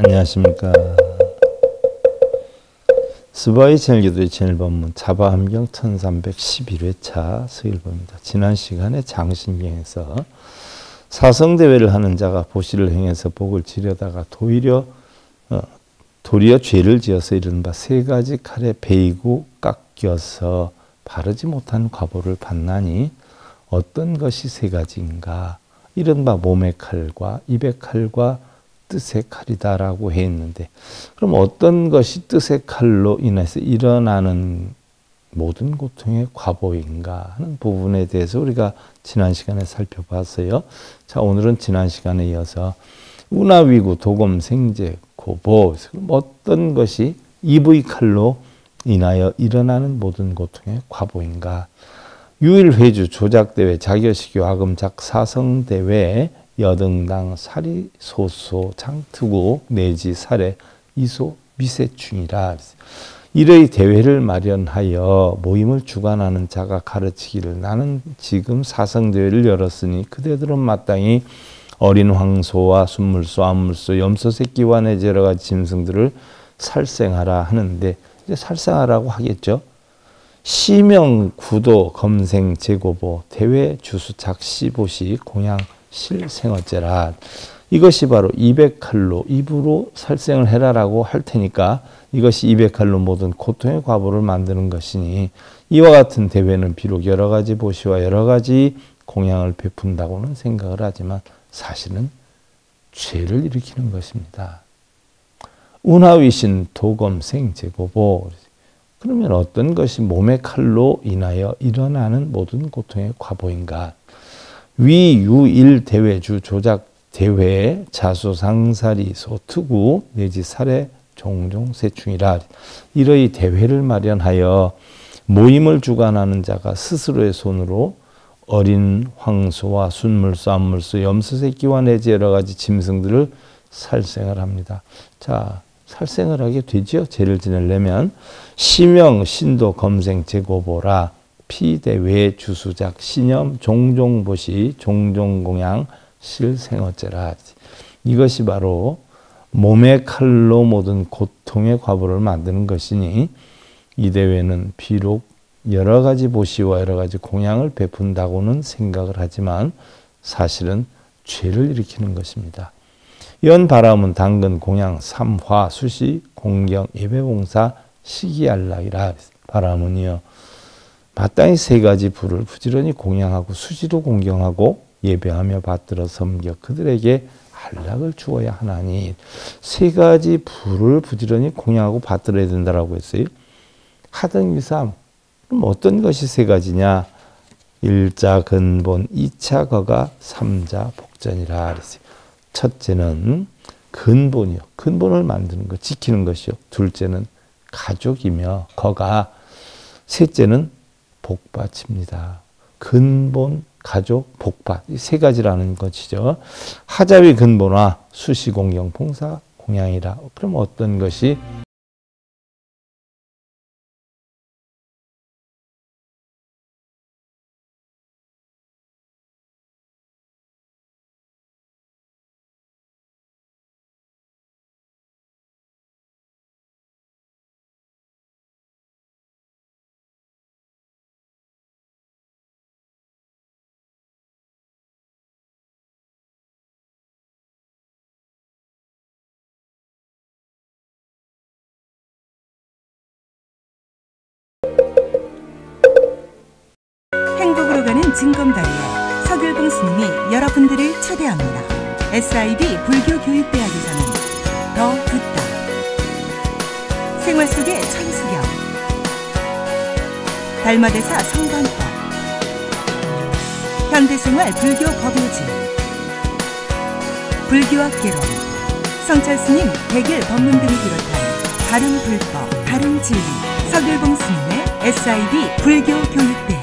안녕하십니까. 스바이 채널기도의 채널본문 자바함경 1311회차 서일보입니다. 지난 시간에 장신경에서 사성대회를 하는 자가 보시를 행해서 복을 지려다가 도리어 죄를 지어서 이른바 세 가지 칼에 베이고 깎여서 바르지 못한 과보를 받나니 어떤 것이 세 가지인가? 이른바 몸의 칼과 입의 칼과 뜻의 칼이다라고 했는데, 그럼 어떤 것이 뜻의 칼로 인해서 일어나는 모든 고통의 과보인가 하는 부분에 대해서 우리가 지난 시간에 살펴봤어요. 자, 오늘은 지난 시간에 이어서 운하위구 도검생제 고보, 어떤 것이 입의 칼로 인하여 일어나는 모든 고통의 과보인가? 유일회주 조작대회 자교식교 아금작 사성대회 여등당 사리 소소 장트고 내지 사례 이소 미세충이라. 이러의 대회를 마련하여 모임을 주관하는 자가 가르치기를 나는 지금 사성대회를 열었으니 그대들은 마땅히 어린 황소와 순물소, 암물소, 염소 새끼와 내지 여러 가지 짐승들을 살생하라 하는데, 이제 살생하라고 하겠죠. 시명, 구도, 검생, 제고보, 대회, 주수, 작시, 보시, 공양, 실생어죄라. 이것이 바로 입의 칼로 입으로 살생을 해라라고 할 테니까 이것이 입의 칼로 모든 고통의 과보를 만드는 것이니, 이와 같은 대회는 비록 여러 가지 보시와 여러 가지 공양을 베푼다고는 생각을 하지만 사실은 죄를 일으키는 것입니다. 운하위신 도검생 제고보. 그러면 어떤 것이 몸의 칼로 인하여 일어나는 모든 고통의 과보인가? 위유일 대회주 조작 대회 자수 상사리 소투구 내지 사례 종종 세충이라. 이러이 대회를 마련하여 모임을 주관하는 자가 스스로의 손으로 어린 황소와 순물소, 암물소, 염소 새끼와 내지 여러 가지 짐승들을 살생을 합니다. 자, 살생을 하게 되죠. 죄를 지내려면. 시명, 신도, 검생, 제고보라. 피대외, 주수작, 신염, 종종보시, 종종공양, 실생어죄라. 이것이 바로 몸의 칼로 모든 고통의 과보를 만드는 것이니, 이 대회는 비록 여러 가지 보시와 여러 가지 공양을 베푼다고는 생각을 하지만 사실은 죄를 일으키는 것입니다. 연 바람은 당근, 공양, 삼화, 수시, 공경, 예배봉사, 시기안락이라. 바람은요, 마땅히 세 가지 불을 부지런히 공양하고 수시로 공경하고 예배하며 받들어 섬겨 그들에게 안락을 주어야 하나니, 세 가지 불을 부지런히 공양하고 받들어야 된다라고 했어요. 하등유삼. 그럼 어떤 것이 세 가지냐? 1자 근본, 2차 거가, 3자 복전이라 그랬어요. 첫째는 근본이요. 근본을 만드는 것, 지키는 것이요. 둘째는 가족이며 거가, 셋째는 복받입니다. 근본, 가족, 복받, 이 세 가지라는 것이죠. 하자위 근본화, 수시, 공경, 봉사, 공양이라. 그럼 어떤 것이 행복으로 가는 징검다리에 서길봉 스님이 여러분들을 초대합니다. SIB 불교교육대학에서는 더 듣다, 생활 속의 천수경, 달마대사 성관법, 현대생활 불교 법요지, 불교학 개론, 성찰스님 백일 법문 등을 비롯한 다른 불법, 다른 진리, 서길봉 스님의 SIB 불교교육대